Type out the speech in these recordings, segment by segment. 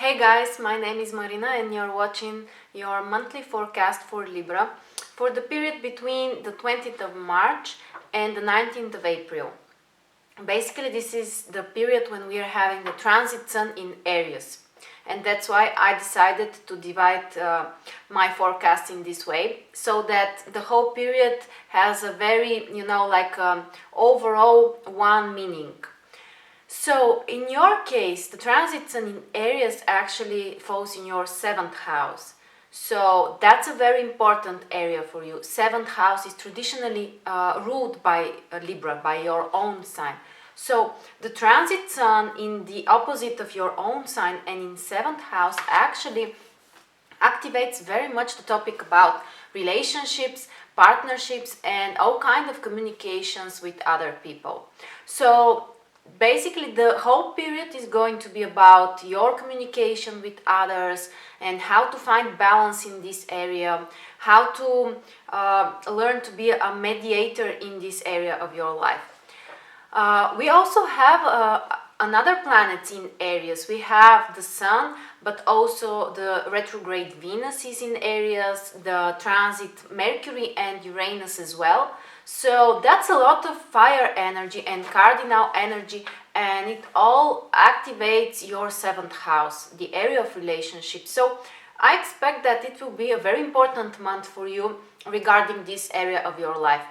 Hey guys, my name is Marina and you're watching your monthly forecast for Libra for the period between the 20th of March and the 19th of April. Basically, this is the period when we are having the transit sun in Aries. And that's why I decided to divide my forecast in this way, so that the whole period has a very, overall one meaning. So in your case, the transit sun in Aries actually falls in your 7th house. So that's a very important area for you. 7th house is traditionally ruled by Libra, by your own sign. So the transit sun in the opposite of your own sign and in 7th house actually activates very much the topic about relationships, partnerships, and all kind of communications with other people. So basically the whole period is going to be about your communication with others and how to find balance in this area, how to learn to be a mediator in this area of your life. We also have another planet in Aries. We have the Sun, but also the retrograde Venus is in Aries, the transit Mercury and Uranus as well. So that's a lot of fire energy and cardinal energy, and it all activates your 7th house, the area of relationships. So I expect that it will be a very important month for you regarding this area of your life.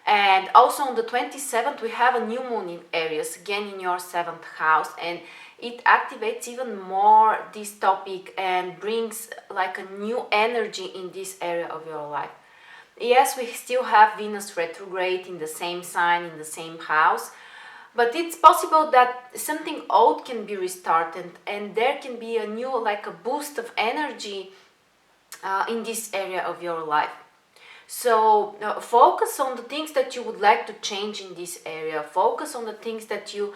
And also on the 27th, we have a new moon in Aries, again in your 7th house, and it activates even more this topic and brings like a new energy in this area of your life. Yes, we still have Venus retrograde in the same sign, in the same house, but it's possible that something old can be restarted and there can be a new, like a boost of energy in this area of your life. So focus on the things that you would like to change in this area. Focus on the things that you,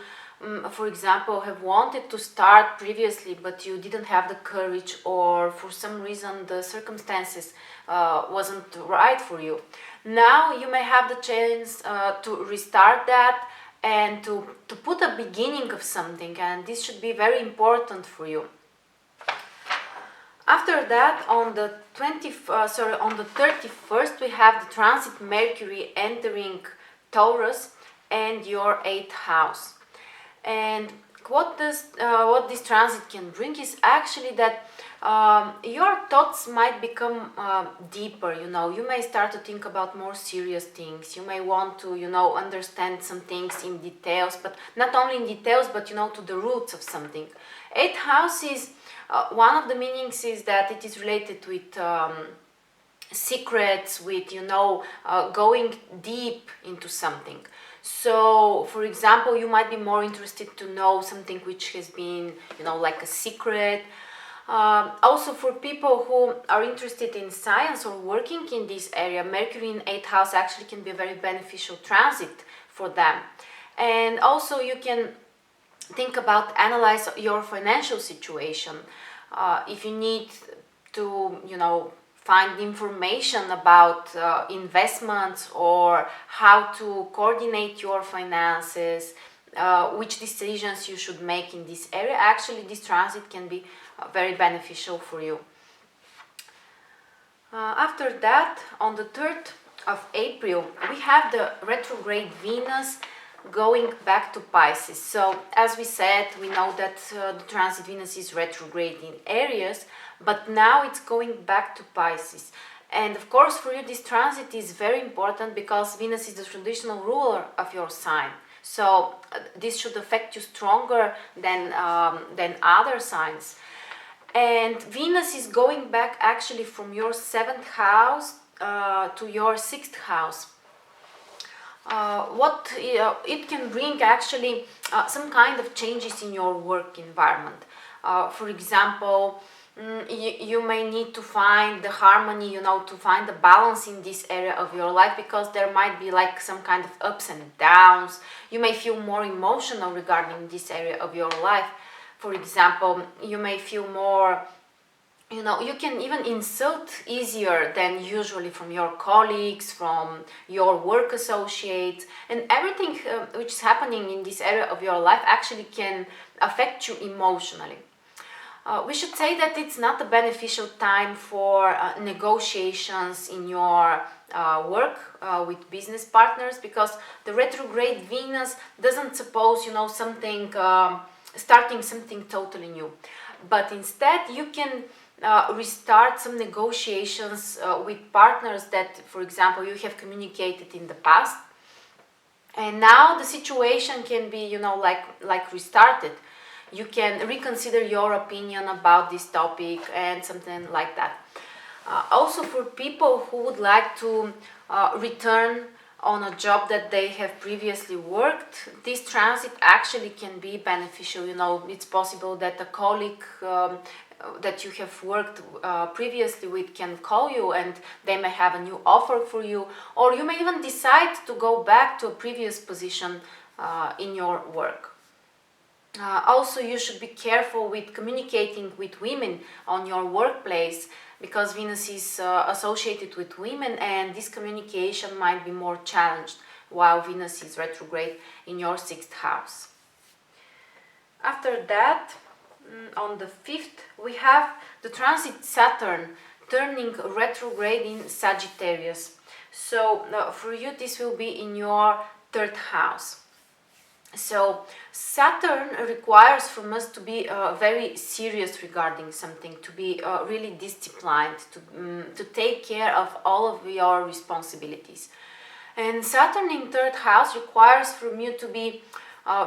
for example, have wanted to start previously, but you didn't have the courage, or for some reason the circumstances wasn't right for you. Now you may have the chance to restart that and to put a beginning of something, and this should be very important for you. After that, on the 31st, we have the transit Mercury entering Taurus and your 8th house. And what this transit can bring is actually that your thoughts might become deeper. You may start to think about more serious things. You may want to, understand some things in details, but not only in details, but to the roots of something. 8th house is one of the meanings is that it is related with secrets, with going deep into something. So, for example, you might be more interested to know something which has been, like a secret. Also, for people who are interested in science or working in this area, Mercury in 8th house actually can be a very beneficial transit for them. And also, you can think about analyze your financial situation. If you need to, find information about investments or how to coordinate your finances, which decisions you should make in this area, actually this transit can be very beneficial for you. After that, on the 3rd of April, we have the retrograde Venus going back to Pisces. So as we said, we know that the transit Venus is retrograde in Aries, but now it's going back to Pisces. And of course, for you, this transit is very important because Venus is the traditional ruler of your sign. So this should affect you stronger than other signs. And Venus is going back actually from your 7th house to your 6th house. What it can bring actually some kind of changes in your work environment. For example, you may need to find the harmony, to find the balance in this area of your life, because there might be like some kind of ups and downs. You may feel more emotional regarding this area of your life. For example, you may feel more, you can even insult easier than usually from your colleagues, from your work associates, and everything which is happening in this area of your life actually can affect you emotionally. We should say that it's not a beneficial time for negotiations in your work with business partners, because the retrograde Venus doesn't suppose, something, starting something totally new. But instead, you can restart some negotiations with partners that, for example, you have communicated in the past. And now the situation can be, like restarted. You can reconsider your opinion about this topic and something like that. Also, for people who would like to return on a job that they have previously worked, this transit actually can be beneficial. It's possible that a colleague that you have worked previously with can call you and they may have a new offer for you, or you may even decide to go back to a previous position in your work. Also, you should be careful with communicating with women on your workplace, because Venus is associated with women, and this communication might be more challenged while Venus is retrograde in your 6th house. After that, on the 5th, we have the transit Saturn turning retrograde in Sagittarius. So for you, this will be in your 3rd house. So Saturn requires from us to be very serious regarding something, to be really disciplined, to take care of all of your responsibilities. And Saturn in 3rd house requires from you to be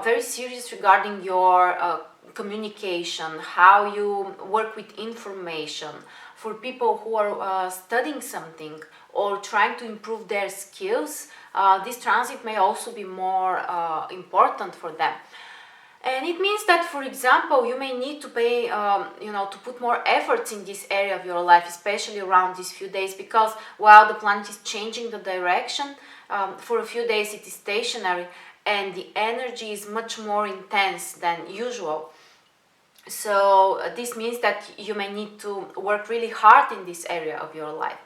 very serious regarding your communication, how you work with information. For people who are studying something or trying to improve their skills, this transit may also be more important for them. And it means that, for example, you may need to pay, to put more efforts in this area of your life, especially around these few days, because while the planet is changing the direction, for a few days it is stationary and the energy is much more intense than usual. So this means that you may need to work really hard in this area of your life.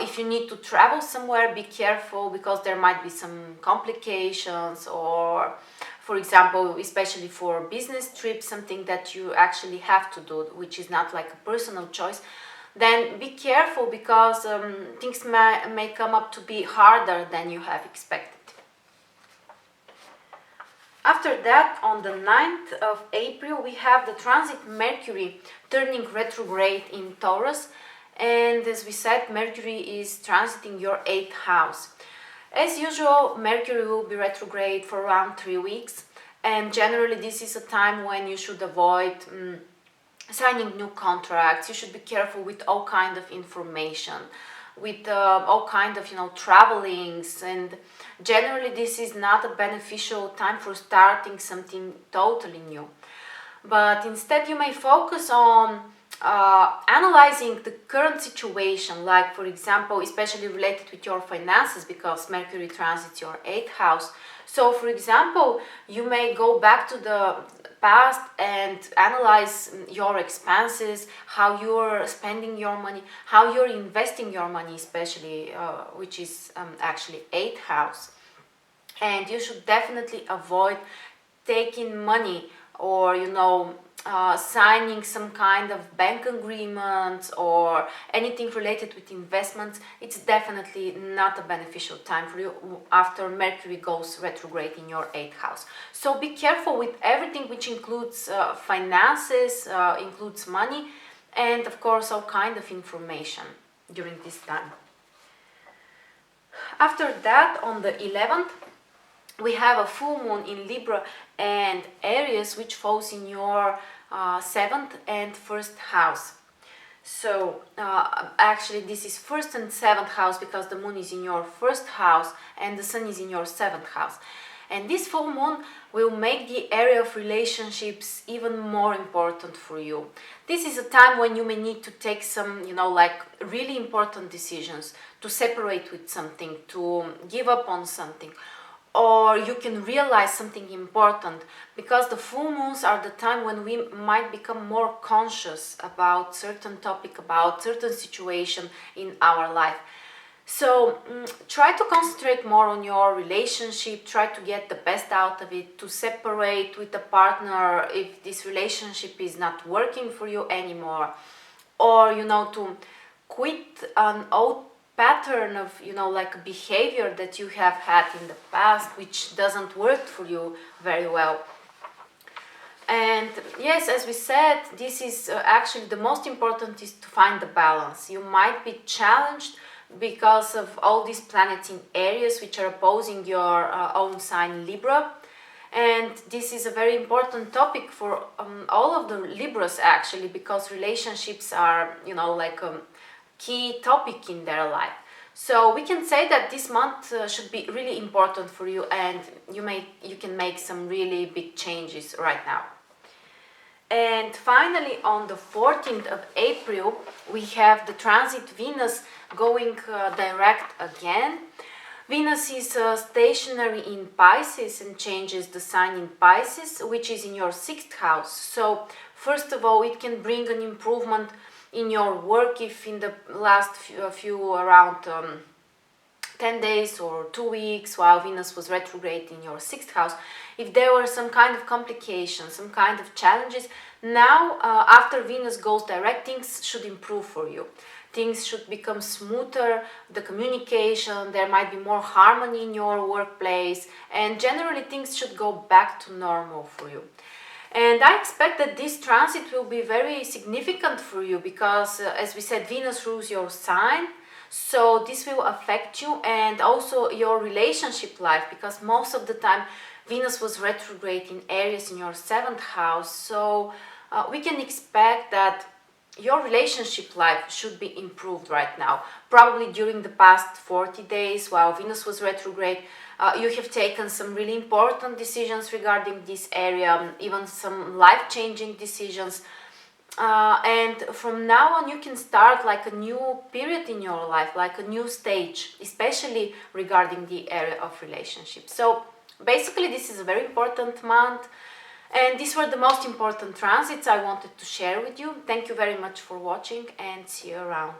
If you need to travel somewhere, be careful, because there might be some complications, or, for example, especially for business trips, something that you actually have to do, which is not like a personal choice, then be careful, because things may come up to be harder than you have expected. After that, on the 9th of April, we have the transit Mercury turning retrograde in Taurus. And as we said, Mercury is transiting your 8th house. As usual, Mercury will be retrograde for around 3 weeks. And generally, this is a time when you should avoid signing new contracts. You should be careful with all kind of information, with all kind of, travelings. And generally, this is not a beneficial time for starting something totally new. But instead, you may focus on analyzing the current situation, like, for example, especially related with your finances, because Mercury transits your 8th house. So, for example, you may go back to the past and analyze your expenses, how you're spending your money, how you're investing your money, especially, which is actually 8th house. And you should definitely avoid taking money or, signing some kind of bank agreement or anything related with investments. It's definitely not a beneficial time for you after Mercury goes retrograde in your 8th house. So be careful with everything which includes finances, includes money, and of course all kind of information during this time. After that, on the 11th, we have a full moon in Libra and Aries, which falls in your 7th and 1st house. So actually this is 1st and 7th house, because the moon is in your 1st house and the sun is in your 7th house. And this full moon will make the area of relationships even more important for you. This is a time when you may need to take some, really important decisions, to separate with something, to give up on something, or you can realize something important, because the full moons are the time when we might become more conscious about certain topic, about certain situation in our life. So try to concentrate more on your relationship, try to get the best out of it, to separate with the partner if this relationship is not working for you anymore, or to quit an old pattern of like behavior that you have had in the past which doesn't work for you very well. And yes, as we said, this is actually the most important, is to find the balance. You might be challenged because of all these planets in Aries which are opposing your own sign Libra. And this is a very important topic for all of the Libras actually, because relationships are, like a key topic in their life. So we can say that this month should be really important for you, and you can make some really big changes right now. And finally, on the 14th of April, we have the transit Venus going direct again. Venus is stationary in Pisces and changes the sign in Pisces, which is in your 6th house. So first of all, it can bring an improvement in your work if in the last few around 10 days or 2 weeks while Venus was retrograde in your 6th house, if there were some kind of complications, some kind of challenges, now after Venus goes direct, things should improve for you. Things should become smoother, the communication, there might be more harmony in your workplace, and generally things should go back to normal for you. And I expect that this transit will be very significant for you because, as we said, Venus rules your sign. So this will affect you and also your relationship life, because most of the time Venus was retrograde in Aries in your 7th house. So we can expect that your relationship life should be improved right now. Probably during the past 40 days while Venus was retrograde, you have taken some really important decisions regarding this area, even some life-changing decisions. And from now on you can start like a new period in your life, like a new stage, especially regarding the area of relationships. So basically this is a very important month, and these were the most important transits I wanted to share with you. Thank you very much for watching, and see you around.